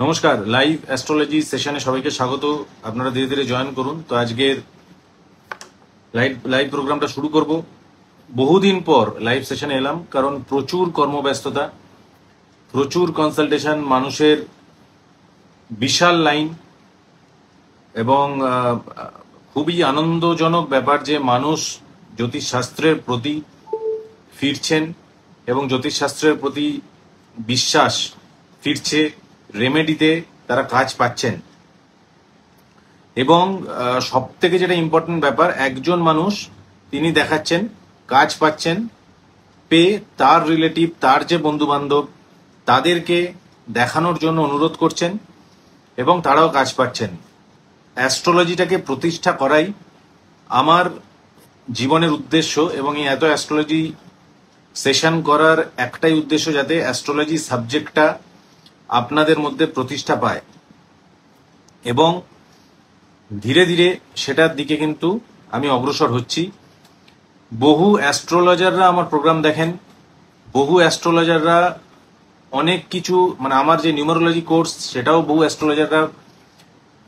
নমস্কার, live astrology সেশনে সবাইকে স্বাগত। আপনারা ধীরে ধীরে জয়েন করুন। তো আজকের লাইভ প্রোগ্রামটা শুরু করব। বহুদিন পর লাইভ সেশনে এলাম, কারণ প্রচুর কর্মব্যস্ততা, প্রচুর কনসালটেশন, মানুষের বিশাল লাইন এবং খুবই আনন্দজনক ব্যাপার যে মানুষ জ্যোতিষশাস্ত্রের প্রতি ফিরছেন এবং জ্যোতিষশাস্ত্রের প্রতি বিশ্বাস ফিরছে, রেমেডিতে তারা কাজ পাচ্ছেন। এবং সব থেকে যেটা ইম্পর্টেন্ট ব্যাপার, একজন মানুষ তিনি দেখাচ্ছেন কাজ পাচ্ছেন, পেয়ে তার রিলেটিভ, তার যে বন্ধু বান্ধব, তাদেরকে দেখানোর জন্য অনুরোধ করছেন এবং তারাও কাজ পাচ্ছেন। অ্যাস্ট্রোলজিটাকে প্রতিষ্ঠা করাই আমার জীবনের উদ্দেশ্য এবং এই এত অ্যাস্ট্রোলজি সেশন করার একটাই উদ্দেশ্য, যাতে অ্যাস্ট্রোলজি সাবজেক্টটা আপনাদের মধ্যে প্রতিষ্ঠা পায়। এবং ধীরে ধীরে সেটার দিকে কিন্তু আমি অগ্রসর হচ্ছি। বহু অ্যাস্ট্রোলজাররা আমার প্রোগ্রাম দেখেন, বহু অ্যাস্ট্রোলজাররা অনেক কিছু, মানে আমার যে নিউমারোলজি কোর্স সেটাও বহু অ্যাস্ট্রোলজাররা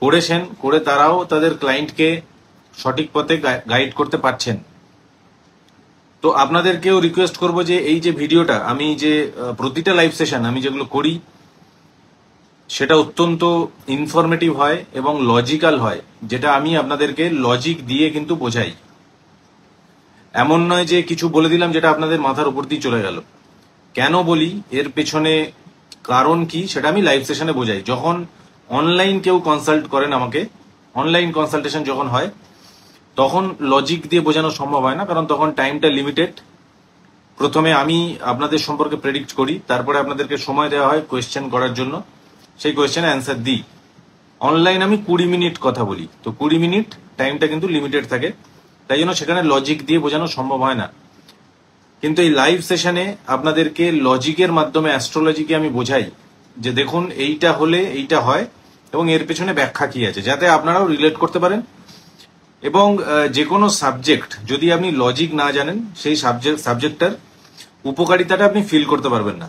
করেছেন, করে তারাও তাদের ক্লায়েন্টকে সঠিক পথে গাইড করতে পারছেন। তো আপনাদেরকেও রিকোয়েস্ট করব যে এই যে ভিডিওটা, আমি যে প্রতিটা লাইভ সেশন আমি যেগুলো করি সেটা অত্যন্ত ইনফরমেটিভ হয় এবং লজিক্যাল হয়, যেটা আমি আপনাদেরকে লজিক দিয়ে কিন্তু বোঝাই। এমন নয় যে কিছু বলে দিলাম যেটা আপনাদের মাথার উপর দিয়ে চলে গেল। কেন বলি, এর পেছনে কারণ কি, সেটা আমি লাইভ সেশনে বোঝাই। যখন অনলাইন কেউ কনসাল্ট করেন আমাকে, অনলাইন কনসালটেশন যখন হয়, তখন লজিক দিয়ে বোঝানো সম্ভব হয় না, কারণ তখন টাইমটা লিমিটেড। প্রথমে আমি আপনাদের সম্পর্কে প্রেডিক্ট করি, তারপরে আপনাদেরকে সময় দেওয়া হয় কোয়েশ্চেন করার জন্য, সেই কোয়েশ্চেনে অ্যান্সার দিই। অনলাইন আমি 20 মিনিট কথা বলি, তো 20 মিনিট টাইমটা কিন্তু লিমিটেড থাকে, তাই জন্য সেখানে লজিক দিয়ে বোঝানো সম্ভব হয় না। কিন্তু এই লাইভ সেশনে আপনাদেরকে লজিকের মাধ্যমে অ্যাস্ট্রোলজিকে আমি বোঝাই যে দেখুন এইটা হলে এইটা হয় এবং এর পেছনে ব্যাখ্যা কি আছে, যাতে আপনারাও রিলেট করতে পারেন। এবং যে কোনো সাবজেক্ট যদি আপনি লজিক না জানেন, সেই সাবজেক্টটার উপকারিতাটা আপনি ফিল করতে পারবেন না।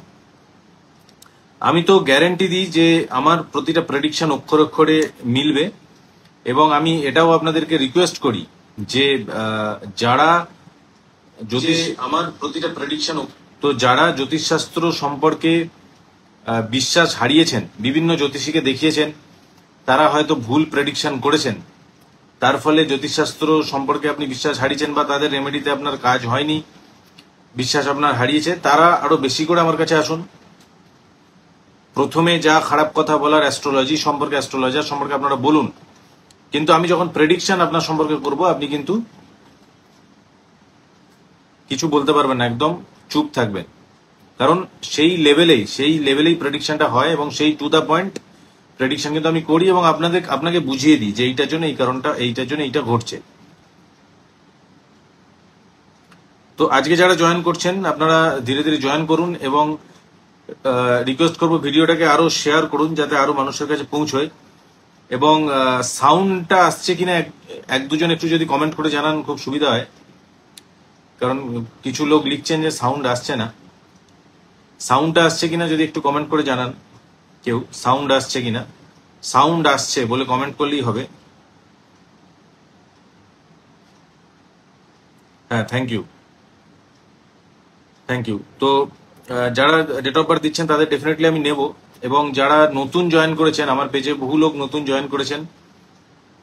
আমি তো গ্যারেন্টি দিই যে আমার প্রতিটা প্রেডিকশন অক্ষরে অক্ষরে মিলবে। এবং আমি এটাও আপনাদেরকে রিকোয়েস্ট করি যে যারা আমার প্রতিটা প্রেডিকশন, তো যারা জ্যোতিষশাস্ত্র সম্পর্কে বিশ্বাস হারিয়েছেন, বিভিন্ন জ্যোতিষীকে দেখিয়েছেন, তারা হয়তো ভুল প্রেডিকশন করেছেন, তার ফলে জ্যোতিষশাস্ত্র সম্পর্কে আপনি বিশ্বাস হারিয়েছেন বা তাদের রেমেডিতে আপনার কাজ হয়নি, বিশ্বাস আপনার হারিয়েছে, তারা আরো বেশি করে আমার কাছে আসুন। প্রথমে যা খারাপ কথা বলার অ্যাস্ট্রোলজি সম্পর্কে, অ্যাস্ট্রোলজার সম্পর্কে আপনারা বলুন, কিন্তু আমি যখন প্রেডিকশন আপনার সম্পর্কে করব, আপনি কিন্তু কিছু বলতে পারবেন না, একদম চুপ থাকবেন। কারণ সেই লেভেলেই প্রেডিকশনটা হয় এবং সেই টু দা পয়েন্ট প্রেডিকশন কিন্তু আমি করি এবং আপনাকে বুঝিয়ে দিই যে এইটার জন্য এই কারণটা, এইটার জন্য এইটা ঘটছে। তো আজকে যারা জয়েন করছেন, আপনারা ধীরে ধীরে জয়েন করুন এবং রিকোয়েস্ট করবো ভিডিওটাকে আরো শেয়ার করুন, যাতে আরো মানুষের কাছে পৌঁছয়। এবং সাউন্ডটা আসছে কিনা এক দুজন একটু যদি কমেন্ট করে জানান খুব সুবিধা হয়, কারণ কিছু লোক লিখছেন যে সাউন্ড আসছে না। সাউন্ডটা আসছে কিনা যদি একটু কমেন্ট করে জানান কেউ, সাউন্ড আসছে কিনা। সাউন্ড আসছে বলে কমেন্ট করলেই হবে। হ্যাঁ, থ্যাংক ইউ। তো যারা ডেট অফ বার্থ দিচ্ছেন তাদের ডেফিনেটলি আমি নেব। এবং যারা নতুন জয়েন করেছেন, আমার পেজে বহু লোক নতুন জয়েন করেছেন,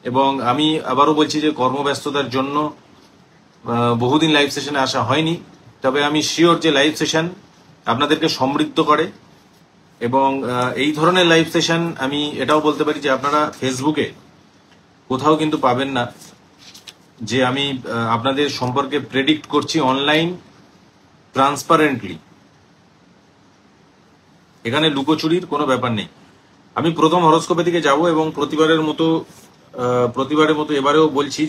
এবং আমি আবারও বলছি যে কর্মব্যস্ততার জন্য বহুদিন লাইভ সেশনে আসা হয়নি। তবে আমি শিওর যে লাইভ সেশন আপনাদেরকে সমৃদ্ধ করে। এবং এই ধরনের লাইভ সেশন আমি এটাও বলতে পারি যে আপনারা ফেসবুকে কোথাও কিন্তু পাবেন না, যে আমি আপনাদের সম্পর্কে প্রেডিক্ট করছি অনলাইন ট্রান্সপারেন্টলি। এখানে লুকোচুরির কোনো ব্যাপার নেই। আমি প্রথম হরোস্কোপের দিকে যাব এবং প্রতিবারের মতো এবারেও বলছি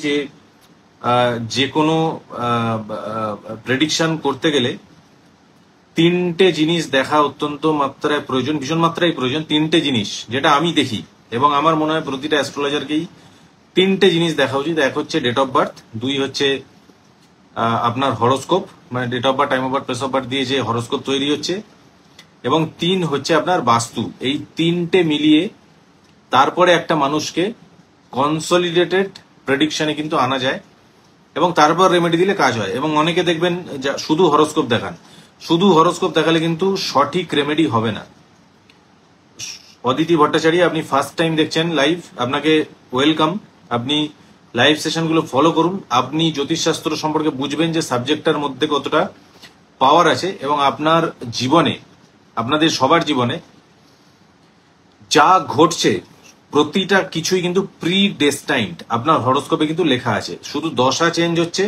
যে কোনো প্রেডিকশন করতে গেলে তিনটে জিনিস দেখা অত্যন্ত মাত্রায় প্রয়োজন, ভীষণ মাত্রায় প্রয়োজন। তিনটে জিনিস যেটা আমি দেখি এবং আমার মনে হয় প্রতিটা অ্যাস্ট্রোলজারকেই তিনটে জিনিস দেখা উচিত। এক হচ্ছে ডেট অফ বার্থ, দুই হচ্ছে আপনার হরোস্কোপ, মানে date of birth, time of birth, place of birth দিয়ে যে হরোস্কোপ তৈরি হচ্ছে, এবং 3 হচ্ছে আপনার বাস্তু। এই তিনটে মিলিয়ে তারপরে একটা মানুষকে কনসলিডেটেড প্রেডিকশনে কিন্তু আনা যায় এবং তারপর রেমেডি দিলে কাজ হয়। এবং অনেকে দেখবেন শুধু হরোস্কোপ দেখান, শুধু হরোস্কোপ দেখালে কিন্তু সঠিক রেমেডি হবে না। অদিতি ভট্টাচার্য, আপনি ফার্স্ট টাইম দেখছেন লাইভ, আপনাকে ওয়েলকাম। আপনি লাইভ সেশনগুলো ফলো করুন, আপনি জ্যোতিষশাস্ত্র সম্পর্কে বুঝবেন যে সাবজেক্টটার মধ্যে কতটা পাওয়ার আছে এবং আপনার জীবনে, আপনাদের সবার জীবনে যা ঘটছে প্রতিটা কিছুই কিন্তু প্রি ডেস্টাইন্ড আপনার হরোস্কোপে কিন্তু লেখা আছে। শুধু দশা চেঞ্জ হচ্ছে,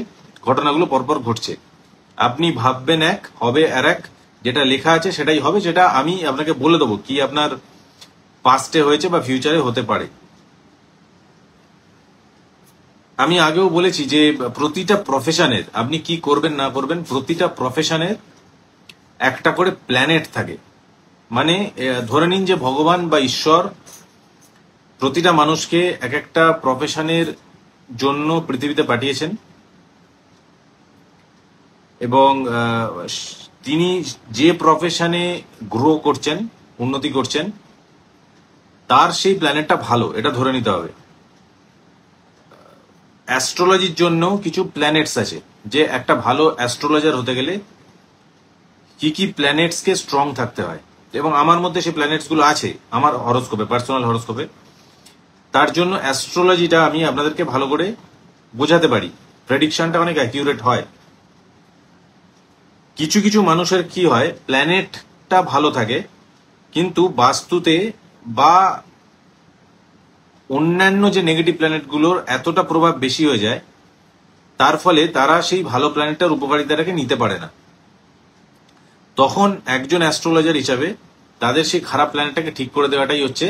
ঘটনাগুলো পরপর ঘটছে। আপনি ভাববেন এক, হবে আর এক, যেটা লেখা আছে সেটাই হবে, যেটা আমি আপনাকে বলে দেবো কি আপনার পাস্টে হয়েছে বা ফিউচারে হতে পারে। আমি আগেও বলেছি যে প্রতিটা প্রফেশনের আপনি কি করবেন না করবেন, প্রতিটা প্রফেশনের একটা করে প্ল্যানেট থাকে। মানে ধরে নিন যে ভগবান বা ঈশ্বর প্রতিটা মানুষকে এক একটা প্রফেশনের জন্য পৃথিবীতে পাঠিয়েছেন এবং তিনি যে প্রফেশনে গ্রো করছেন, উন্নতি করছেন, তার সেই প্ল্যানেটটা ভালো, এটা ধরে নিতে হবে। অ্যাস্ট্রোলজির জন্য কিছু প্ল্যানেটস আছে, যে একটা ভালো অ্যাস্ট্রোলজার হতে গেলে কি কি প্ল্যানেটসকে স্ট্রং থাকতে হয়, এবং আমার মধ্যে সেই প্ল্যানেটস গুলো আছে আমার হরোস্কোপে, পার্সোনাল হরোস্কোপে। তার জন্য অ্যাস্ট্রোলজিটা আমি আপনাদেরকে ভালো করে বোঝাতে পারি, প্রেডিকশনটা অনেক অ্যাকিউরেট হয়। কিছু কিছু মানুষের কি হয়, প্ল্যানেটটা ভালো থাকে কিন্তু বাস্তুতে বা অন্যান্য যে নেগেটিভ প্ল্যানেটগুলোর এতটা প্রভাব বেশি হয়ে যায়, তার ফলে তারা সেই ভালো প্ল্যানেটটার উপকারিতাটাকে নিতে পারে না। তখন একজন অ্যাস্ট্রোলজার হিসাবে তাদের সেই খারাপ প্ল্যানেটটাকে ঠিক করে দেওয়াটাই হচ্ছে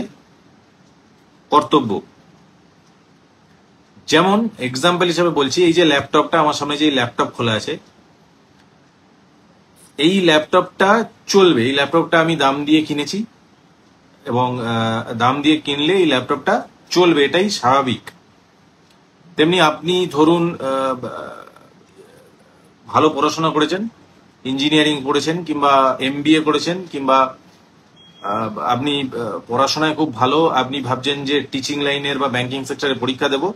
কর্তব্য। যেমন এক্সাম্পল হিসাবে বলছি, এই যে ল্যাপটপটা আমার সামনে, যে ল্যাপটপ খোলা আছে, এই ল্যাপটপটা চলবে। এই ল্যাপটপটা আমি দাম দিয়ে কিনেছি এবং দাম দিয়ে কিনলে এই ল্যাপটপটা চলবে, এটাই স্বাভাবিক। তেমনি আপনি ধরুন ভালো পড়াশোনা করেছেন, ইঞ্জিনিয়ারিং পড়েছেন কিংবা এমবিএ করেছেন, কিংবা আপনি পড়াশোনায় খুব ভালো, আপনি ভাবছেন যে টিচিং লাইনের বা ব্যাংকিং সেক্টরে পরীক্ষা দেবো,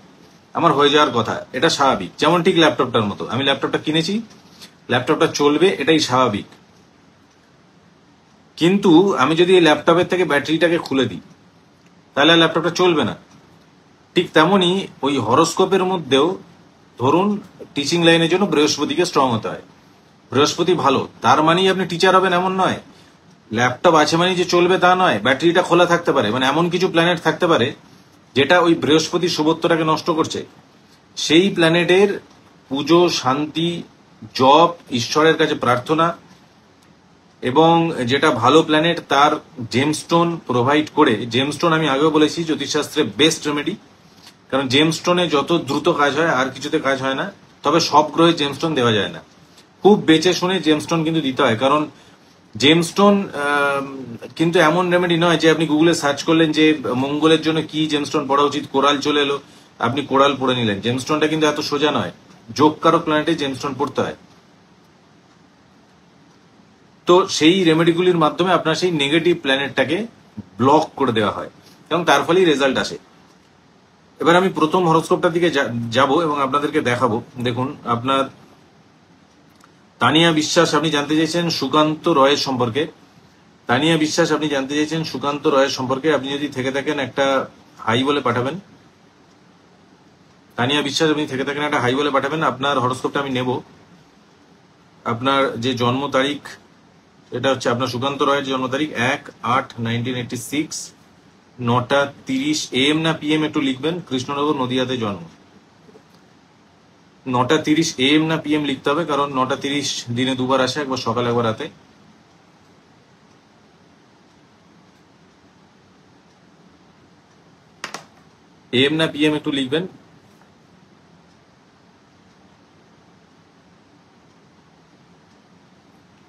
আমার হয়ে যাওয়ার কথা, এটা স্বাভাবিক। যেমন ঠিক ল্যাপটপটার মতো, আমি ল্যাপটপটা কিনেছি, ল্যাপটপটা চলবে, এটাই স্বাভাবিক। কিন্তু আমি যদি এই ল্যাপটপের থেকে ব্যাটারিটাকে খুলে দিই, তাহলে ল্যাপটপটা চলবে না। ঠিক তেমনই ওই হরোস্কোপের মধ্যেও ধরুন টিচিং লাইনের জন্য বৃহস্পতিকে স্ট্রং হতে হয়। বৃহস্পতি ভালো তার মানেই আপনি টিচার হবেন এমন নয়, ল্যাপটপ আছে মানে যে চলবে তা নয়, ব্যাটারিটা খোলা থাকতে পারে, মানে এমন কিছু প্ল্যানেট থাকতে পারে যেটা ওই বৃহস্পতি শুভত্বটাকে নষ্ট করছে। সেই প্ল্যানেটের পুজো, শান্তি, জপ, ঈশ্বরের কাছে প্রার্থনা, এবং যেটা ভালো প্ল্যানেট তার জেমস্টোন প্রোভাইড করে। জেমস্টোন আমি আগেও বলেছি জ্যোতিষশাস্ত্রে বেস্ট রেমেডি, কারণ জেমস্টোনে যত দ্রুত কাজ হয় আর কিছুতে কাজ হয় না। তবে সব গ্রহে জেমস্টোন দেওয়া যায় না, খুব বেঁচে শুনে জেমস্টোন কিন্তু দিতে হয়। কারণ জেমস্টোন কিন্তু এমন রেমেডি নয় যে আপনি গুগলে সার্চ করলেন যে মঙ্গলের জন্য কি জেমস্টোন পড়া উচিত, কোরাল চলে এলো, আপনি কোরাল পড়ে নিলেন। জেমস্টোনটা কিন্তু এত সোজা নয়, যোগকারক প্ল্যানেটে জেমস্টোন পড়তে হয়। তো সেই রেমেডিগুলির মাধ্যমে আপনার সেই নেগেটিভ প্ল্যানেটটাকে ব্লক করে দেওয়া হয় এবং তার ফলেই রেজাল্ট আসে। এবার আমি প্রথম হরোস্কোপটার দিকে যাব এবং আপনাদেরকে দেখাবো। দেখুন, আপনার তানিয়া বিশ্বাস আপনি জানতে চাইছেন সুকান্ত রয়ের সম্পর্কে। তানিয়া বিশ্বাস আপনি জানতে চাইছেন সুকান্ত রয়ের সম্পর্কে। আপনি যদি থেকে থাকেন একটা হাই বলে পাঠাবেন। তানিয়া বিশ্বাস আপনি থেকে থাকেন একটা হাই বলে পাঠাবেন। আপনার হরোস্কোপটা আমি নেব। আপনার যে জন্ম তারিখ, এটা হচ্ছে আপনার সুকান্ত রয়ের জন্ম তারিখ 1/8/1986, 9:30 AM না PM একটু লিখবেন। কৃষ্ণনগর, নদিয়াতে জন্ম। 9:30 AM না PM লিখতে হবে, কারণ 9:30 দিনে দুবার আসে, একবার সকালে একবার রাতে। AM না PM একটু লিখবেন।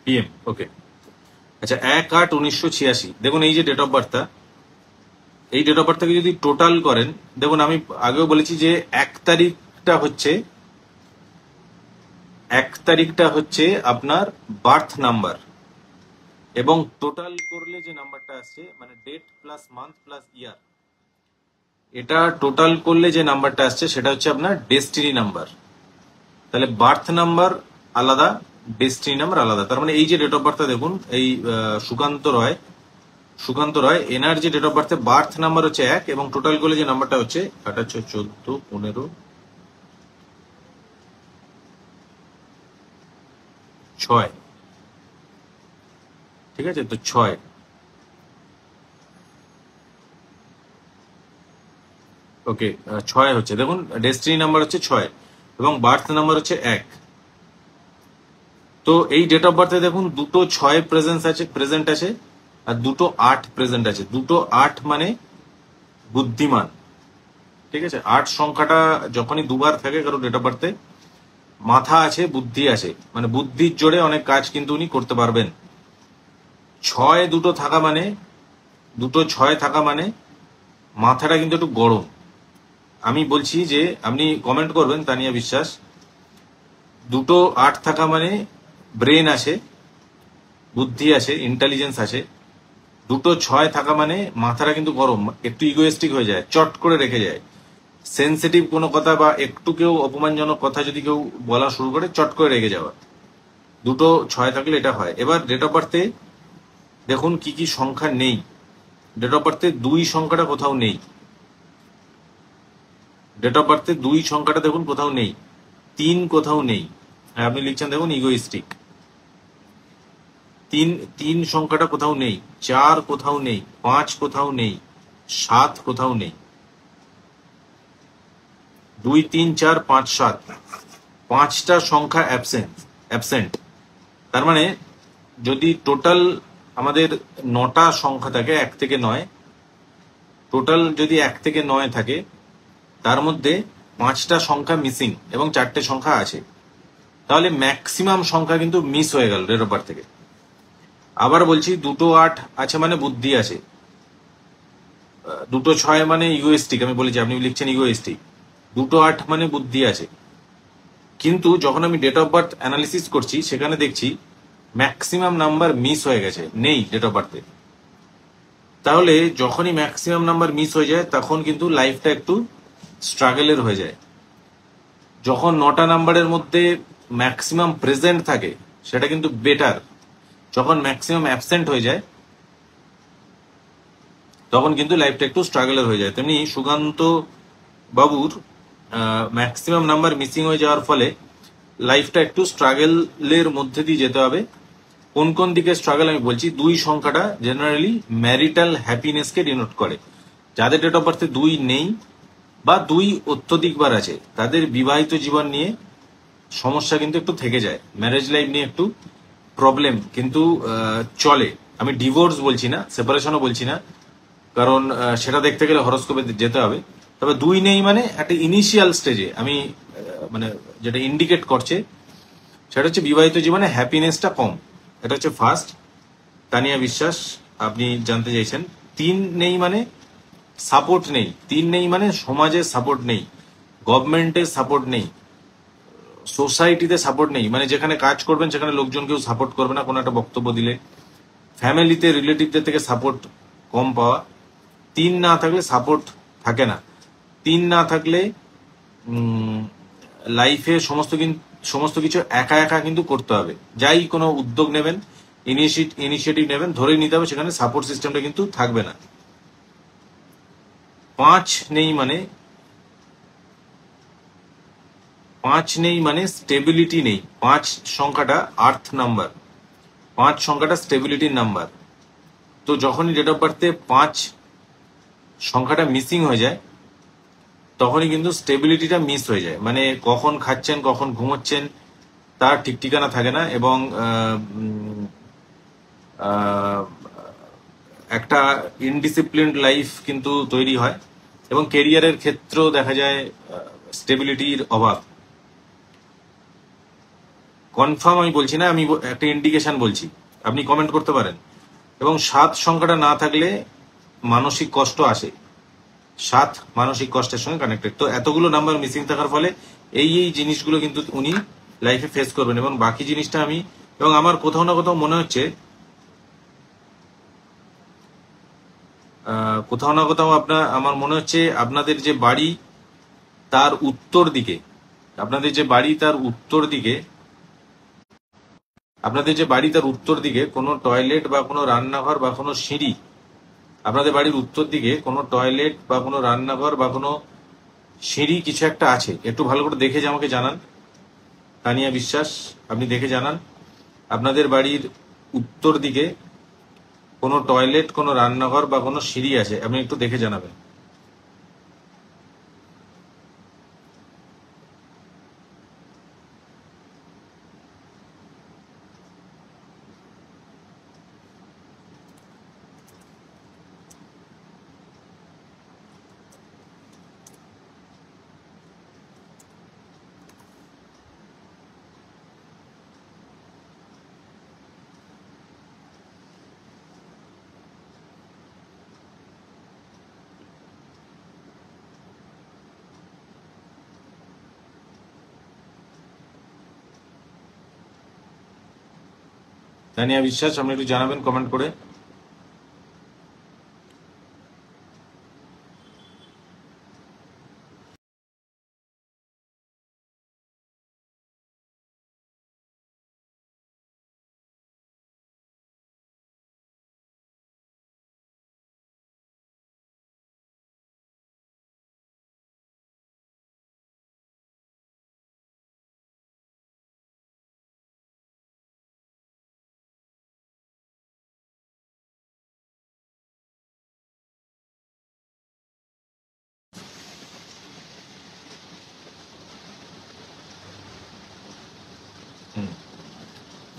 PM, ওকে। আচ্ছা, 1/8/1986। দেখুন এই যে ডেট অফ বার্থটা, এই ডেট অফ বার্থ থেকে যদি টোটাল করেন, দেখুন আমি আগেও বলেছি যে 1 তারিখটা হচ্ছে আপনার বার্থ নাম্বার এবং টোটাল করলে যে নাম্বারটা আসছে মানে ডেট প্লাস মান্থ প্লাস ইয়ার, এটা টোটাল করলে যে নাম্বারটা আসছে সেটা হচ্ছে আপনার ডেস্টিনি নাম্বার। তাহলে বার্থ নাম্বার আলাদা, ডেস্টিনি নাম্বার আলাদা। তার মানে এই যে ডেট অফ বার্থটা দেখুন, এই সুকান্ত রয় এনার যে ডেট অফ বার্থে বার্থ নাম্বার হচ্ছে 1 এবং টোটাল করলে যে নাম্বারটা হচ্ছে সেটা হচ্ছে 14, 15, 6। ঠিক আছে, তো 6, ওকে 6 হচ্ছে, দেখুন ডেস্টিনি নাম্বার হচ্ছে 6 এবং বার্থ নাম্বার হচ্ছে 1। তো এই ডেট অফ বার্থে দেখুন দুটো 6 প্রেজেন্ট আছে আর দুটো 8 প্রেজেন্ট আছে। দুটো 8 মানে বুদ্ধিমান। ঠিক আছে, 8 সংখ্যাটা যখনই দুবার থাকে কারো ডেট অফ বার্থে, মাথা আছে বুদ্ধি আছে, মানে বুদ্ধির জোরে অনেক কাজ কিন্তু উনি করতে পারবেন। 6 দুটো থাকা মানে মাথাটা কিন্তু একটু গরম। আমি বলছি যে আপনি কমেন্ট করবেন তানিয়া বিশ্বাস, দুটো 8 থাকা মানে ব্রেন আছে, বুদ্ধি আছে, ইন্টেলিজেন্স আছে। দুটো 6 থাকা মানে মাথাটা কিন্তু গরম, একটু ইগোয়েস্টিক হয়ে যায়, চট করে রেখে যায়। সেন্সিটিভ কোনো কথা বা একটু কেউ অপমানজনক কথা যদি কেউ বলা শুরু করে চট করে রেগে যাওয়া, দুটো 6 থাকলে এটা হয়। এবার ডেট অফ বার্থে দেখুন কি কি সংখ্যা নেই। ডেট অফ বার্থে 2 সংখ্যাটা কোথাও নেই। ডেট অফ বার্থে 2 সংখ্যাটা দেখুন কোথাও নেই, 3 কোথাও নেই। আপনি লিখছেন দেখুন ইগোইস্টিক, 3 সংখ্যাটা কোথাও নেই, 4 কোথাও নেই, 5 কোথাও নেই, 7 কোথাও নেই। 2, 3, 4, 5, 7, 5টা সংখ্যা অ্যাবসেন্ট। তার মানে যদি টোটাল আমাদের 9টা সংখ্যা থাকে 1 থেকে 9, টোটাল যদি 1 থেকে 9 থাকে তার মধ্যে 5টা সংখ্যা মিসিং এবং 4টে সংখ্যা আছে, তাহলে ম্যাক্সিমাম সংখ্যা কিন্তু মিস হয়ে গেল ডেট অফ বার্থ থেকে। আবার বলছি, দুটো 8 আছে মানে বুদ্ধি আছে, দুটো 6 মানে ইগোইস্টিক, আমি বলেছি আপনি লিখছেন ইগোইস্টিক, দুটো 8 মানে বুদ্ধি আছে। কিন্তু যখন আমি ডেট অফ বার্থ অ্যানালিসিস করছি সেখানে দেখছি ম্যাক্সিমাম নাম্বার মিস হয়ে গেছে, নেই ডেট অফ বার্থে। তাহলে যখনই ম্যাক্সিমাম নাম্বার মিস হয়ে যায় তখন কিন্তু লাইফটা একটু স্ট্রাগলের হয়ে যায়। যখন 9টা নাম্বারের মধ্যে ম্যাক্সিমাম প্রেজেন্ট থাকে সেটা কিন্তু বেটার। যখন ম্যাক্সিমাম অ্যাবসেন্ট হয়ে যায় তখন কিন্তু লাইফটা একটু স্ট্রাগলের হয়ে যায়। তেমনি সুকান্ত বাবুর ম্যাক্সিমাম নাম্বার মিসিং হয়ে যাওয়ার ফলে লাইফটা একটু স্ট্রাগলের মধ্যে দিয়ে যেতে হবে। কোন কোন দিকে স্ট্রাগল আমি বলছি। 2 সংখ্যাটা জেনারেলি ম্যারিটাল হ্যাপিনেসকে ডিনোট করে। যাদের ডেট অফ বার্থে 2 নেই বা 2 অত্যধিকবার আছে তাদের বিবাহিত জীবন নিয়ে সমস্যা কিন্তু একটু থেকে যায়, ম্যারেজ লাইফ নিয়ে একটু প্রবলেম কিন্তু চলে। আমি ডিভোর্স বলছি না, সেপারেশনও বলছি না, কারণ সেটা দেখতে গেলে হরোস্কোপে যেতে হবে। তবে 2 নেই মানে একটা ইনিশিয়াল স্টেজে আমি মানে যেটা ইন্ডিকেট করছে সেটা হচ্ছে বিবাহিত জীবনে হ্যাপিনেসটা কম। এটা হচ্ছে ফার্স্ট। তানিয়া বিশ্বাস আপনি জানতে চাইছেন 3 নেই মানে সাপোর্ট নেই, 3 নেই মানে সমাজের সাপোর্ট নেই, গভর্নমেন্টের সাপোর্ট নেই, সোসাইটিতে সাপোর্ট নেই, মানে যেখানে কাজ করবেন সেখানে লোকজন কেউ সাপোর্ট করবে না কোনো একটা বক্তব্য দিলে, ফ্যামিলিতে রিলেটিভদের থেকে সাপোর্ট কম পাওয়া। 3 না থাকলে সাপোর্ট থাকে না। 3 না থাকলে লাইফে সমস্ত কিছু একা একা কিন্তু করতে হবে। যাই কোনো উদ্যোগ নেবেন, ইনিশিয়েটিভ নেবেন, ধরেই নিতে হবে সেখানে সাপোর্ট সিস্টেমটা কিন্তু থাকবে না। 5 নেই মানে স্টেবিলিটি নেই। 5 সংখ্যাটা আর্থ নাম্বার, 5 সংখ্যাটা স্টেবিলিটির নাম্বার। তো যখনই ডেট অফ বার্থে 5 সংখ্যাটা মিসিং হয়ে যায় তখনই কিন্তু স্টেবিলিটিটা মিস হয়ে যায়, মানে কখন খাচ্ছেন কখন ঘুমোচ্ছেন তার ঠিক ঠিকানা থাকে না এবং একটা ইনডিসিপ্লিনড লাইফ কিন্তু তৈরি হয় এবং কেরিয়ারের ক্ষেত্রেও দেখা যায় স্টেবিলিটির অভাব। কনফার্ম আমি বলছি না, আমি একটা ইন্ডিকেশন বলছি, আপনি কমেন্ট করতে পারেন। এবং 7 সংখ্যাটা না থাকলে মানসিক কষ্ট আসে, 7 মানসিক কষ্টের সঙ্গে কানেক্টেড। তো এতগুলো নাম্বার মিসিং থাকার ফলে এই জিনিসগুলো কিন্তু উনি লাইফে ফেস করবেন। এবং বাকি জিনিসটা এবং আমার কোথাও না কোথাও মনে হচ্ছে কোথাও না কোথাও আমার মনে হচ্ছে আপনাদের যে বাড়ি তার উত্তর দিকে, আপনাদের যে বাড়ি তার উত্তর দিকে কোনো টয়লেট বা কোনো রান্নাঘর বা কোনো সিঁড়ি, আপনাদের বাড়ির উত্তর দিকে কোনো টয়লেট বা কোনো রান্নাঘর বা কোনো সিঁড়ি কিছু একটা আছে। একটু ভালো করে দেখে যে আমাকে জানান। তানিয়া বিশ্বাস, আপনি দেখে জানান আপনাদের বাড়ির উত্তর দিকে কোনো টয়লেট, কোনো রান্নাঘর বা কোনো সিঁড়ি আছে, আপনি একটু দেখে জানাবেন। তানিয়া বিশ্বাস, আপনি একটু জানাবেন কমেন্ট করে।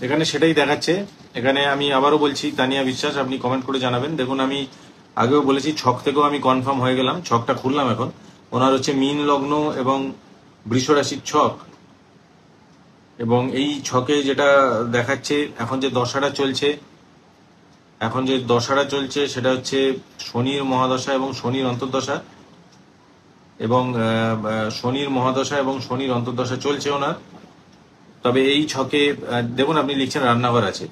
এখানে সেটাই দেখাচ্ছে। এখানে আমি আবারও বলছি, তানিয়া বিশ্বাস, আপনি কমেন্ট করে জানাবেন। দেখুন, আমি আগেও বলেছি, ছক থেকেও আমি কনফার্ম হয়ে গেলাম, ছকটা খুললাম এখন। ওনার হচ্ছে মীন লগ্ন এবং বৃষ রাশির ছক, এবং এই ছকে যেটা দেখাচ্ছে এখন যে দশাটা চলছে, সেটা হচ্ছে শনির মহাদশা এবং শনির অন্তর্দশা, এবং শনির মহাদশা এবং শনির অন্তর্দশা চলছে ওনার। তবে এই ছকে দেখুন, আপনি লিখছেন রান্নাঘর আছে।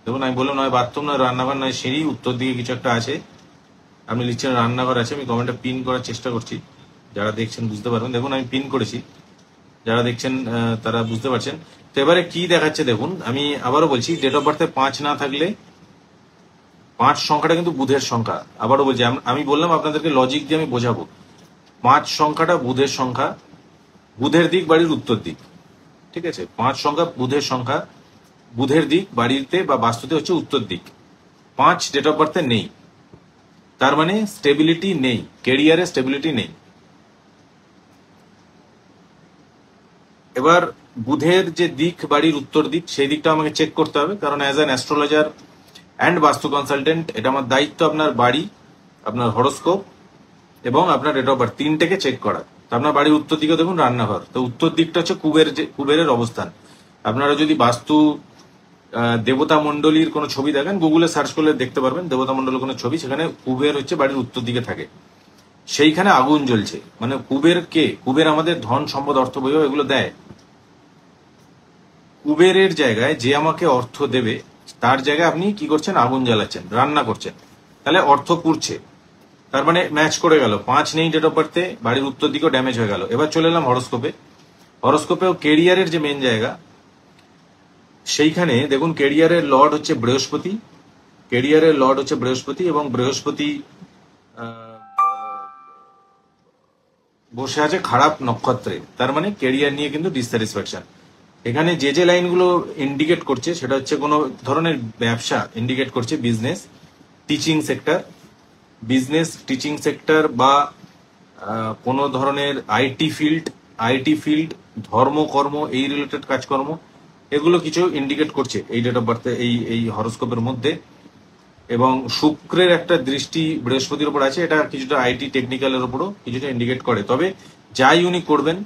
দেখুন, আমি বললাম নয় বাথরুম, নয় রান্নাঘর, নয় সিঁড়ি, উত্তর দিকে কিছু একটা আছে। আপনি লিখছেন রান্নাঘর আছে। আমি কমেন্টটা পিন করার চেষ্টা করছি, যারা দেখছেন বুঝতে পারবেন। দেখুন, আমি পিন করেছি, যারা দেখছেন তারা বুঝতে পারছেন। তো এবারে কি দেখাচ্ছে দেখুন, আমি আবারও বলছি, ডেট অফ বার্থে 5 না থাকলে, 5 সংখ্যাটা কিন্তু বুধের সংখ্যা। আবারও বলছি, আমি বললাম আপনাদেরকে লজিক দিয়ে আমি বোঝাবো। 5 সংখ্যাটা বুধের সংখ্যা, বুধের দিক বাড়ির উত্তর দিক, ঠিক আছে? 5 সংখ্যা বুধের সংখ্যা, বুধের দিক বাড়িতে বা বাস্তুতে হচ্ছে উত্তর দিক। 5 ডেট অফ বার্থে নেই, তার মানে স্টেবিলিটি নেই, কেরিয়ারে স্টেবিলিটি নেই। এবার বুধের যে দিক বাড়ির উত্তর দিক, সেই দিকটা আমাকে চেক করতে হবে, কারণ অ্যাজ অ্যান অ্যাস্ট্রোলজার অ্যান্ড বাস্তু কনসালটেন্ট এটা আমার দায়িত্ব আপনার বাড়ি, আপনার হরোস্কোপ এবং আপনার ডেট অফ বার্থ তিনটেকে চেক করা। তো আপনার বাড়ির উত্তর দিকে দেখুন রান্নাঘর, তো উত্তর দিকটা হচ্ছে কুবেরের অবস্থান। আপনারা যদি বাস্তু দেবতা মণ্ডলীর কোনো ছবি দেখেন, গুগলে সার্চ করলে দেখতে পারবেন দেবতা মণ্ডলের কোনো ছবি, সেখানে কুবের হচ্ছে বাড়ির উত্তর দিকে থাকে, সেইখানে আগুন জ্বলছে। মানে কুবের কে? কুবের আমাদের ধন সম্পদ অর্থ বৈভব এগুলো দেয়। কুবেরের জায়গায় যে আমাকে অর্থ দেবে, তার জায়গায় আপনি কি করছেন? আগুন জ্বালাচ্ছেন, রান্না করছেন, তাহলে অর্থ পুড়ছে। তার মানে ম্যাচ করে গেল। 5 নেই ডেট অফ বার্থে, বাড়ির উত্তর দিকেও ড্যামেজ হয়ে গেল। এবার চলে এলাম হরোস্কোপে। হরোস্কোপেও কেরিয়ারের যে মেন জায়গা, সেইখানে দেখুন কেরিয়ারের লর্ড হচ্ছে বৃহস্পতি, এবং বৃহস্পতি বসে আছে খারাপ নক্ষত্রে। তার মানে কেরিয়ার নিয়ে কিন্তু ডিসস্যাটিসফ্যাকশন। এখানে যে লাইনগুলো ইন্ডিকেট করছে, সেটা হচ্ছে কোনো ধরনের ব্যবসা ইন্ডিকেট করছে, টিচিং সেক্টর বা কোনো ধরনের আইটি ফিল্ড, ধর্মকর্ম, এই রিলেটেড কাজকর্ম, এগুলো কিছু ইন্ডিকেট করছে এই ডেট অফ বার্থে, এই হরোস্কোপের মধ্যে। এবং শুক্রের একটা দৃষ্টি বৃহস্পতির উপর আছে, এটা কিছুটা আইটি টেকনিক্যালের উপরও কিছুটা ইন্ডিকেট করে। তবে যাই উনি করবেন,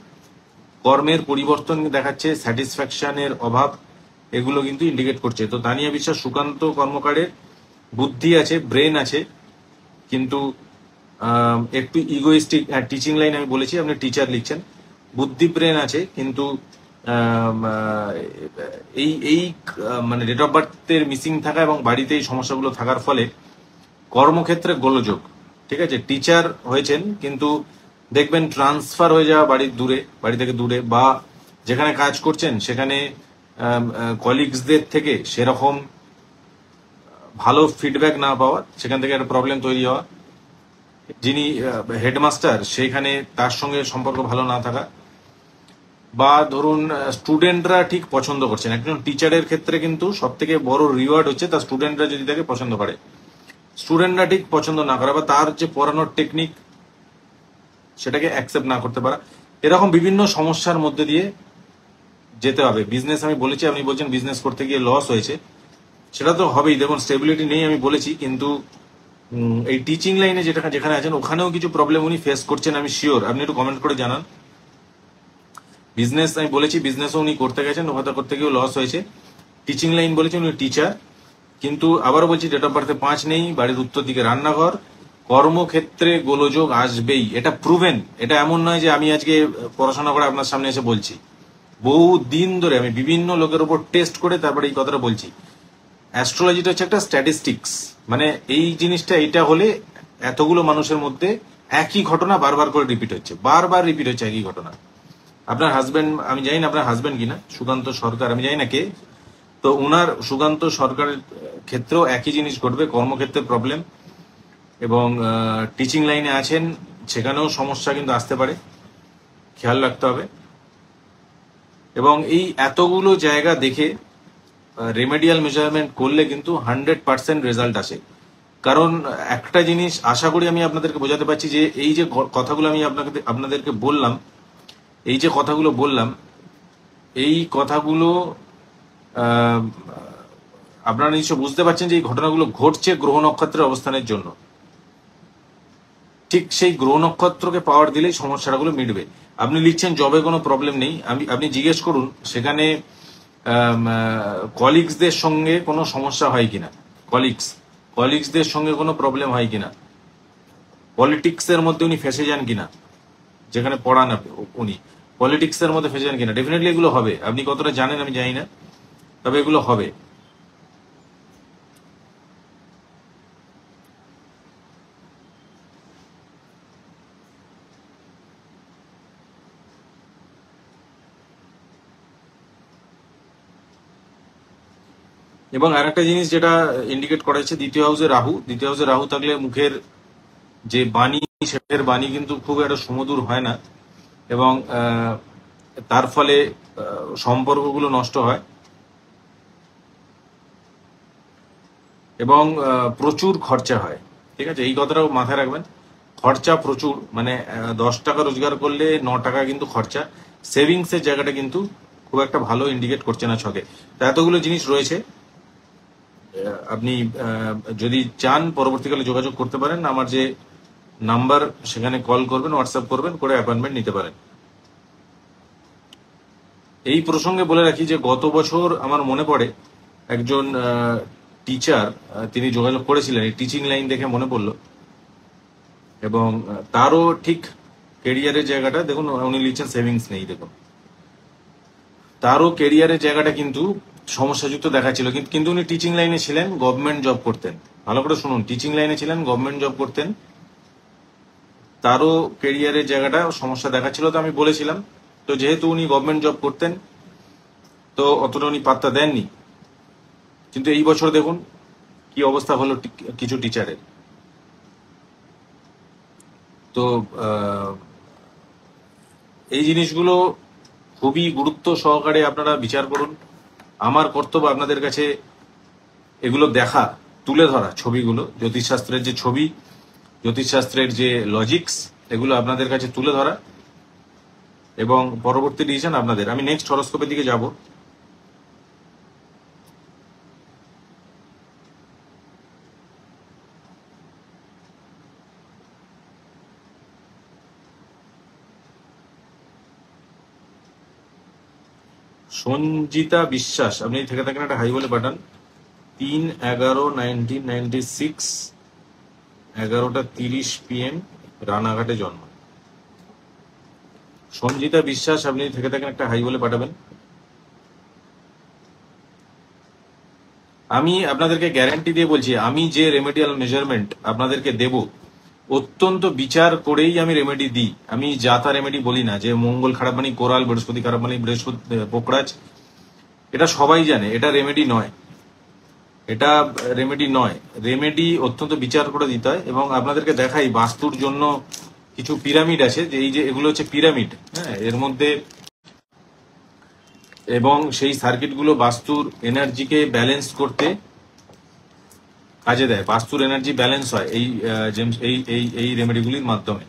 কর্মের পরিবর্তন দেখাচ্ছে, স্যাটিসফ্যাকশনের অভাব, এগুলো কিন্তু ইন্ডিকেট করছে। তো তানিয়া বিশ্বাস, সুকান্ত কর্মকারের বুদ্ধি আছে, ব্রেন আছে, কিন্তু একটু ইগোইস্টিক। টিচিং লাইন আমি বলেছি, আপনি টিচার লিখছেন, বুদ্ধি ব্রেন আছে, কিন্তু এই মানে ডেট অফ বার্থের মিসিং থাকা এবং বাড়িতে এই সমস্যাগুলো থাকার ফলে কর্মক্ষেত্রে গোলযোগ, ঠিক আছে, টিচার হয়েছেন কিন্তু দেখবেন ট্রান্সফার হয়ে যাওয়া বাড়ি থেকে দূরে, বা যেখানে কাজ করছেন সেখানে কলিগসদের থেকে সেরকম ভালো ফিডব্যাক না পাওয়া, সেখান থেকে একটা প্রবলেম তৈরি হওয়া, যিনি হেডমাস্টার সেখানে তার সঙ্গে সম্পর্ক ভালো না থাকা, বা ধরুন স্টুডেন্টরা ঠিক পছন্দ করছেন। একজন টিচারের ক্ষেত্রে কিন্তু সব থেকে বড় রিওয়ার্ড হচ্ছে তার স্টুডেন্টরা যদি তাকে পছন্দ করে। স্টুডেন্টরা ঠিক পছন্দ না করা বা তার যে পড়ানোর টেকনিক সেটাকে অ্যাকসেপ্ট না করতে পারা, এরকম বিভিন্ন সমস্যার মধ্যে দিয়ে যেতে হবে। বিজনেস আমি বলেছি, আপনি বলছেন বিজনেস করতে গিয়ে লস হয়েছে, সেটা তো হবেই। দেখুন স্টেবিলিটি নেই আমি বলেছি, কিন্তু এই টিচিং লাইনে যেখানে আছেন ওখানেও কিছু প্রবলেম উনি ফেস করছেন, আমি শিওর। আপনি একটু কমেন্ট করে জানান। বিজনেস আমি বলেছি, বিজনেসও উনি করতে গেছেন, ওখানে করতে গিয়েও লস হয়েছে। টিচিং লাইন বলেছেন উনি টিচার, কিন্তু আবারও বলছি ডেট অফ বার্থে 5 নেই, বাড়ির উত্তর দিকে রান্নাঘর, কর্মক্ষেত্রে গোলযোগ আসবেই, এটা প্রুভেন। এটা এমন নয় যে আমি আজকে পড়াশোনা করে আপনার সামনে এসে বলছি, বহু দিন ধরে আমি বিভিন্ন লোকের উপর টেস্ট করে তারপরে এই কথাটা বলছি। অ্যাস্ট্রোলজিটা হচ্ছে একটা স্ট্যাটিস্টিক্স, মানে এই জিনিসটা এটা হলে এতগুলো মানুষের মধ্যে একই ঘটনা বারবার করে রিপিট হচ্ছে, বারবার রিপিট হচ্ছে একই ঘটনা। আপনার হাজবেন্ড, আমি জানি না আপনার হাজবেন্ড কিনা, সুকান্ত সরকার, আমি জানি না কে, তো উনার সুকান্ত সরকারের ক্ষেত্রেও একই জিনিস ঘটবে, কর্মক্ষেত্রে প্রবলেম, এবং টিচিং লাইনে আছেন সেখানেও সমস্যা কিন্তু আসতে পারে, খেয়াল রাখতে হবে। এবং এই এতগুলো জায়গা দেখে রেমেডিয়াল মেজারমেন্ট করলে কিন্তু 100% রেজাল্ট আসে। কারণ একটা জিনিস আশা করি আমি আপনাদেরকে বোঝাতে পারছি, যে এই যে কথাগুলো আমি আপনাদেরকে বললাম, এই কথাগুলো আপনারা নিশ্চয় বুঝতে পারছেন যে এই ঘটনাগুলো ঘটছে গ্রহ নক্ষত্রের অবস্থানের জন্য। ঠিক সেই গ্রহ নক্ষত্রকে পাওয়ার দিলেই সমস্যাগুলো মিটবে। আপনি লিখছেন জবে কোনো প্রবলেম নেই, আপনি জিজ্ঞেস করুন সেখানে কলিগসদের সঙ্গে কোনো সমস্যা হয় কিনা, কলিগসদের সঙ্গে কোনো প্রবলেম হয় কিনা, পলিটিক্সের মধ্যে উনি ফেসে যান কিনা, যেখানে পড়ান উনি পলিটিক্সের মধ্যে ফেসে যান কিনা। ডেফিনেটলি এগুলো হবে, আপনি কতটা জানেন আমি জানি না, তবে এগুলো হবে। এবং আরেকটা জিনিস যেটা ইন্ডিকেট করা হচ্ছে, দ্বিতীয় হাউসে রাহু থাকলে মুখের যে বাণী, সেটার বাণী কিন্তু খুব একটা সুমধুর হয় না, এবং তার ফলে সম্পর্কগুলো নষ্ট হয়, এবং প্রচুর খরচা হয়। ঠিক আছে, এই কথাটাও মাথায় রাখবেন, খরচা প্রচুর, মানে 10 টাকা রোজগার করলে 9 টাকা কিন্তু খরচা। সেভিংসের জায়গাটা কিন্তু খুব একটা ভালো ইন্ডিকেট করছে না ছকে। তো এতগুলো জিনিস রয়েছে, আপনি যদি চান পরবর্তীকালে যোগাযোগ করতে পারেন, আমার যে নাম্বার সেখানে কল করবেন, হোয়াটসঅ্যাপ করবেন, করে অ্যাপয়েন্টমেন্ট নিতে পারেন। এই প্রসঙ্গে বলে রাখি যে গত বছর আমার মনে পড়ে একজন টিচার, তিনি যোগাযোগ করেছিলেন, এই টিচিং লাইন দেখে মনে পড়লো, এবং তারও ঠিক কেরিয়ারের জায়গাটা দেখুন, উনি লিখছেন সেভিংস নেই, দেখুন তারও কেরিয়ারের জায়গাটা কিন্তু সমস্যাযুক্ত দেখাচ্ছিল, কিন্তু উনি টিচিং লাইনে ছিলেন, গভর্নমেন্ট জব করতেন। ভালো করে শুনুন, টিচিং লাইনে ছিলেন, গভর্নমেন্ট জব করতেন, তারও কেরিয়ারের জায়গাটা সমস্যা দেখাচ্ছিল। তো আমি বলেছিলাম, তো যেহেতু উনি গভর্নমেন্ট জব করতেন তো অতটা উনি পাত্তা দেননি, কিন্তু এই বছর দেখুন কি অবস্থা হলো কিছু টিচারের। তো এই জিনিসগুলো খুবই গুরুত্ব সহকারে আপনারা বিচার করুন। আমার কর্তব্য আপনাদের কাছে এগুলো দেখা, তুলে ধরা, ছবিগুলো, জ্যোতিষশাস্ত্রের যে ছবি, জ্যোতিষশাস্ত্রের যে লজিক্স, এগুলো আপনাদের কাছে তুলে ধরা, এবং পরবর্তী ডিসিশন আপনাদের। আমি নেক্সট হরোস্কোপের দিকে যাব। সঞ্জিতা বিশ্বাস, আপনি থেকে থাকেন একটা হাই বলে পাঠান। 3/11/1996, 11:30 PM, রানাঘাটে জন্ম। সঞ্জিতা বিশ্বাস, আপনি থেকে থাকেন একটা হাই বলে পাঠাবেন। আমি আপনাদেরকে গ্যারান্টি দিয়ে বলছি, আমি যে রেমেডিয়াল মেজারমেন্ট আপনাদেরকে দেব, অত্যন্ত বিচার করেই আমি রেমেডি দিই। আমি যা তা রেমেডি বলি না যে মঙ্গল খারাপ মানে কোরাল, বৃহস্পতি খারাপ মানে বৃহস্পতি পোকরাজ। এটা সবাই জানে, এটা রেমেডি নয়। এটা রেমেডি নয়। রেমেডি অত্যন্ত বিচার করে দিতে হয়। এবং আপনাদেরকে দেখাই বাস্তুর জন্য কিছু পিরামিড আছে, যে এই যে এগুলো হচ্ছে পিরামিড, হ্যাঁ, এর মধ্যে, এবং সেই সার্কিটগুলো বাস্তুর এনার্জিকে ব্যালেন্স করতে কাজে দেয়। বাস্তুর এনার্জি ব্যালেন্স হয় এই এই এই এই রেমেডিগুলির মাধ্যমে।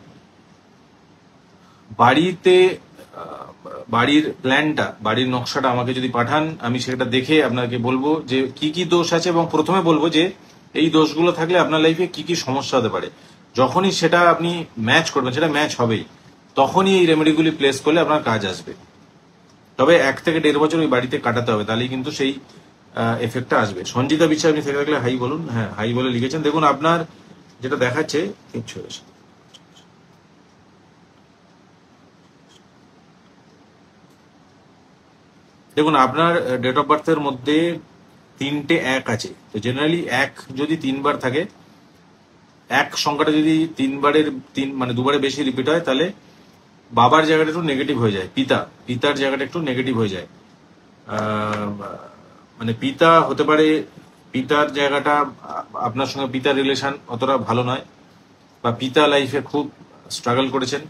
বাড়িতে বাড়ির প্ল্যানটা, বাড়ির নকশাটা আমাকে যদি পাঠান, আমি সেটা দেখে আপনাকে বলবো যে কি কি দোষ আছে, এবং প্রথমে বলবো যে এই দোষগুলো থাকলে আপনার লাইফে কি কি সমস্যা হতে পারে। যখনই সেটা আপনি ম্যাচ করবেন, সেটা ম্যাচ হবেই, তখনই এই রেমেডিগুলি প্লেস করলে আপনার কাজ আসবে। তবে 1 থেকে 1.5 বছর ওই বাড়িতে কাটাতে হবে, তাহলেই কিন্তু সেই এফেক্টটা আসবে। সঞ্জিতা বিশ্বাস আপনি থেকে থাকলে হাই বলুন। হ্যাঁ, হাই বলে লিখেছেন। দেখুন আপনার যেটা দেখাচ্ছে কিচ্ছু হয়েছে। দেখুন আপনার ডেট অফ বার্থের মধ্যে 3টে 1 আছে। তো জেনারেলি 1 যদি 3বার থাকে, 1 সংখ্যাটা যদি 3বারের মানে 2বারে বেশি রিপিট হয়, তাহলে বাবার জায়গাটা একটু নেগেটিভ হয়ে যায়, পিতার জায়গাটা একটু নেগেটিভ হয়ে যায়। মানে পিতা হতে পারে, পিতার জায়গাটা আপনার সঙ্গে পিতার রিলেশন অতটা ভালো নয়, বা পিতা লাইফে খুব স্ট্রাগল করেছেন,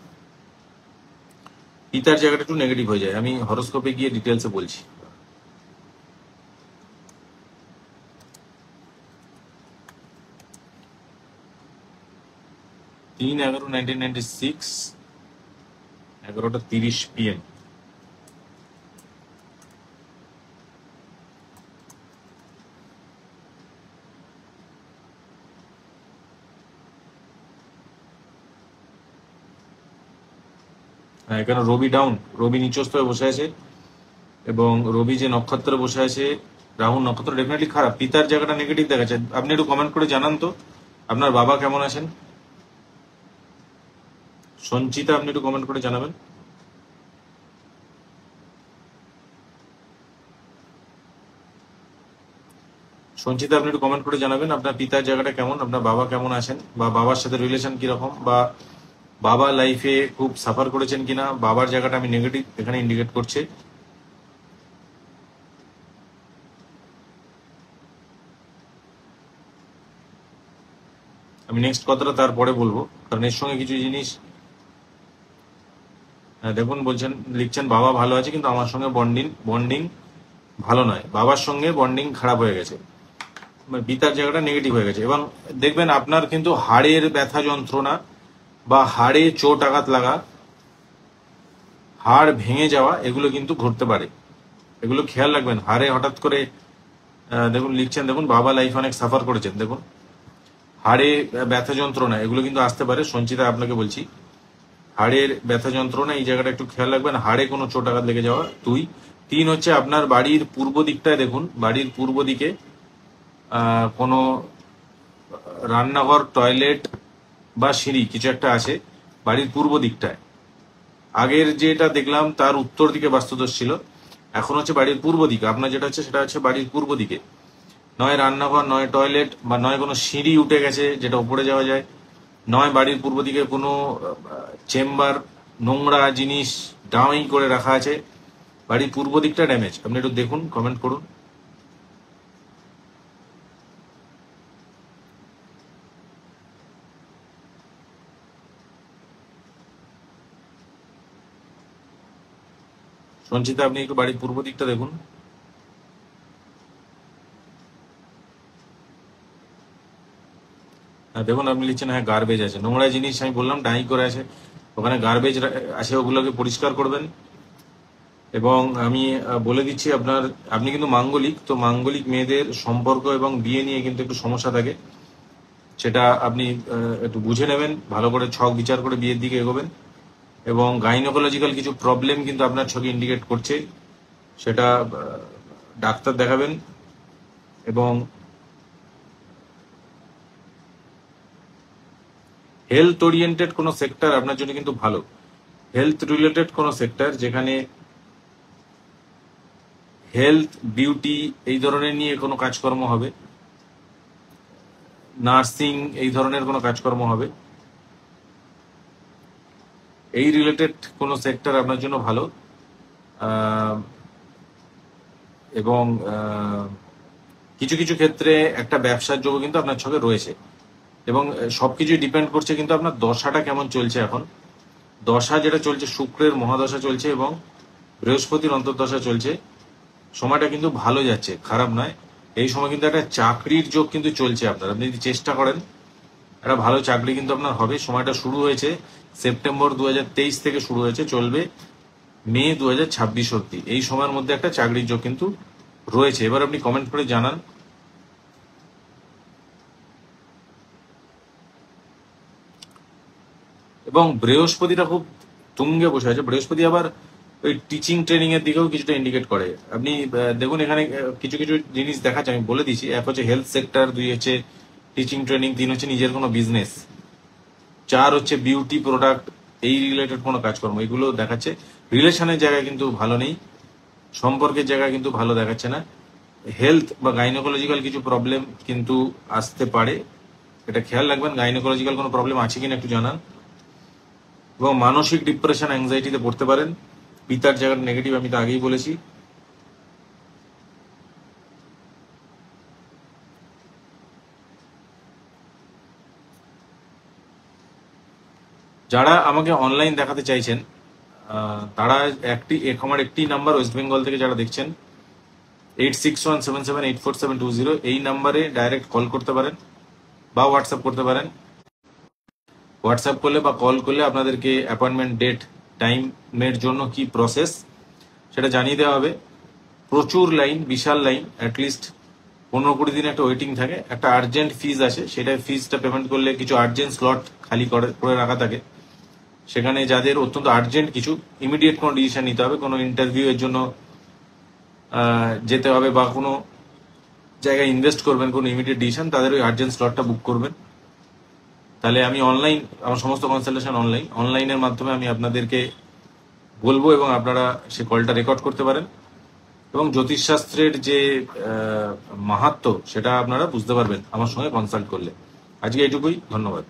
পিতার জায়গাটা একটু নেগেটিভ হয়ে যায়। আমি হরোস্কোপে গিয়ে ডিটেলসে বলছি। 3/11/1996, 11:30 PM। এখানে রবি ডাউন, রবি নিচস্থ হয়ে বসে আছে, এবং রবি যে নক্ষত্রে বসে আছে, রাহু নক্ষত্র ডেফিনেটলি খারাপ। পিতার জায়গাটা নেগেটিভ দেখাচ্ছে। আপনি একটু কমেন্ট করে জানান তো আপনার বাবা কেমন আছেন। সঞ্চিতা, আপনি একটু কমেন্ট করে জানাবেন। সঞ্চিতা, আপনি একটু কমেন্ট করে জানাবেন আপনার পিতার জায়গাটা কেমন, আপনার বাবা কেমন আছেন, বা বাবার সাথে রিলেশন কিরকম, বা বাবা লাইফে খুব সাফার করেছেন কিনা। বাবার জায়গাটা আমি নেগেটিভ এখানে ইন্ডিকেট করছে। আমি নেক্সট কথাটা তারপরে বলবো, কারণ এর সঙ্গে কিছু জিনিস। দেখুন বলছেন, লিখছেন বাবা ভালো আছে, কিন্তু আমার সঙ্গে বন্ডিং ভালো নয়, বাবার সঙ্গে বন্ডিং খারাপ হয়ে গেছে, পিতার জায়গাটা নেগেটিভ হয়ে গেছে। এবং দেখবেন আপনার কিন্তু হাড়ের ব্যথা যন্ত্রণা, বা হাড়ে চোট আঘাত লাগা, হাড় ভেঙে যাওয়া, এগুলো কিন্তু ঘটতে পারে। এগুলো খেয়াল রাখবেন। হাড়ে হঠাৎ করে দেখুন লিখছেন, দেখুন বাবা লাইফ অনেক সাফার করেছেন, দেখুন হাড়ে ব্যথা যন্ত্রণা, এগুলো কিন্তু আসতে পারে। সঞ্চিতা, আপনাকে বলছি, হাড়ের ব্যথা যন্ত্রণা, এই জায়গাটা একটু খেয়াল রাখবেন। হাড়ে কোনো চোট আঘাত লেগে যাওয়া। 2, 3 হচ্ছে আপনার বাড়ির পূর্ব দিকটায়, দেখুন বাড়ির পূর্ব দিকে কোনো রান্নাঘর, টয়লেট বা সিঁড়ি কিছু একটা আছে বাড়ির পূর্ব দিকটায়। আগের যেটা দেখলাম তার উত্তর দিকে বাস্তুদোষ ছিল, এখন হচ্ছে বাড়ির পূর্ব দিকে। আপনার যেটা হচ্ছে সেটা হচ্ছে বাড়ির পূর্ব দিকে, নয় রান্নাঘর, নয় টয়লেট, বা নয় কোনো সিঁড়ি উঠে গেছে যেটা উপরে যাওয়া যায়, নয় বাড়ির পূর্ব দিকে কোনো চেম্বার, নোংরা জিনিস ডাউই করে রাখা আছে, বাড়ির পূর্ব দিকটা ড্যামেজ। আপনি একটু দেখুন, কমেন্ট করুন। সঞ্চিতা, আপনি একটু বাড়ির পূর্ব দিকটা দেখুন। দেখুন আপনি লিখছেন, হ্যাঁ গার্বেজ আছে, নোংরা জিনিস আমি বললাম ডাই করে আছে, ওখানে গার্বেজ আছে, ওগুলোকে পরিষ্কার করবেন। এবং আমি বলে দিচ্ছি, আপনি কিন্তু মাঙ্গলিক, তো মাঙ্গলিক মেয়েদের সম্পর্ক এবং বিয়ে নিয়ে কিন্তু একটু সমস্যা থাকে, সেটা আপনি একটু বুঝে নেবেন, ভালো করে ছক বিচার করে বিয়ের দিকে এগোবেন। এবং গাইনোকোলজিক্যাল কিছু প্রবলেম কিন্তু আপনার ছকে ইন্ডিকেট করছে, সেটা ডাক্তার দেখাবেন। এবং হেলথ ওরিয়েন্টেড কোনো সেক্টর আপনার জন্য কিন্তু ভালো, হেলথ রিলেটেড কোনো সেক্টর যেখানে হেলথ, বিউটি এই ধরনের নিয়ে কোনো কাজকর্ম হবে, নার্সিং এই ধরনের কোনো কাজকর্ম হবে, এই রিলেটেড কোনো সেক্টর আপনার জন্য ভালো। আহ, এবং কিছু কিছু ক্ষেত্রে একটা ব্যবসার যোগ কিন্তু আপনার ছকে রয়েছে। এবং সবকিছুই ডিপেন্ড করছে কিন্তু আপনার দশাটা কেমন চলছে এখন। দশা যেটা চলছে, শুক্রের মহাদশা চলছে এবং বৃহস্পতির অন্তর্দশা চলছে। সময়টা কিন্তু ভালো যাচ্ছে, খারাপ নয়। এই সময় কিন্তু একটা চাকরির যোগ কিন্তু চলছে আপনার। আপনি যদি চেষ্টা করেন একটা ভালো চাকরি কিন্তু আপনার হবে। সময়টা শুরু হয়েছে সেপ্টেম্বর 2023 থেকে শুরু হয়েছে, চলবে মে 2026 অব্দি। এই সময়ের মধ্যে একটা চাকরির যোগ কিন্তু রয়েছে। এবার আপনি কমেন্ট করে জানান। এবং বৃহস্পতিটা খুব তুঙ্গে বসে আছে। বৃহস্পতি আবার ওই টিচিং ট্রেনিং এর দিকেও কিছুটা ইন্ডিকেট করে। আপনি দেখুন এখানে কিছু কিছু জিনিস দেখাচ্ছে, আমি বলে দিচ্ছি। এক হচ্ছে হেলথ সেক্টর, 2 হচ্ছে টিচিং ট্রেনিং, 3 হচ্ছে নিজের কোনো বিজনেস, 4 হচ্ছে বিউটি প্রোডাক্ট, এই রিলেটেড কোনো কাজকর্ম, এগুলো দেখাচ্ছে। রিলেশনের জায়গায় কিন্তু ভালো নেই, সম্পর্কের জায়গায় কিন্তু ভালো দেখাচ্ছে না। হেলথ বা গাইনোকোলজিক্যাল কিছু প্রবলেম কিন্তু আসতে পারে, এটা খেয়াল রাখবেন। গাইনোকোলজিক্যাল কোনো প্রবলেম আছে কিনা একটু জানান। এবং মানসিক ডিপ্রেশন, অ্যাংজাইটিতে পড়তে পারেন। পিতার জায়গার নেগেটিভ আমি তো আগেই বলেছি। যারা আমাকে অনলাইন দেখাতে চাইছেন তারা আমার একটি নাম্বার, ওয়েস্ট বেঙ্গল থেকে যারা দেখছেন, 8617784720, এই নাম্বারে ডাইরেক্ট কল করতে পারেন বা হোয়াটসঅ্যাপ করতে পারেন। হোয়াটসঅ্যাপ করলে বা কল করলে আপনাদেরকে অ্যাপয়েন্টমেন্ট ডেট টাইমের জন্য কি প্রসেস সেটা জানিয়ে দেওয়া হবে। প্রচুর লাইন, বিশাল লাইন, অ্যাটলিস্ট 15-20 দিন একটা ওয়েটিং থাকে। একটা আর্জেন্ট ফিজ আছে, সেটা ফিজটা পেমেন্ট করলে কিছু আর্জেন্ট স্লট খালি করে রাখা থাকে। সেখানে যাদের অত্যন্ত আর্জেন্ট কিছু ইমিডিয়েট কোনো ডিসিশন নিতে হবে, কোনো ইন্টারভিউ এর জন্য যেতে হবে বা কোনো জায়গায় ইনভেস্ট করবেন, কোনো ইমিডিয়েট ডিসিশন, তাদের ওই আর্জেন্ট স্লটটা বুক করবেন। তাহলে আমি অনলাইন, আমার সমস্ত কনসালটেশন অনলাইনের মাধ্যমে আমি আপনাদেরকে বলবো এবং আপনারা সে কলটা রেকর্ড করতে পারেন এবং জ্যোতিষশাস্ত্রের যে মাহাত্ম্য সেটা আপনারা বুঝতে পারবেন আমার সঙ্গে কনসাল্ট করলে। আজকে এইটুকুই, ধন্যবাদ।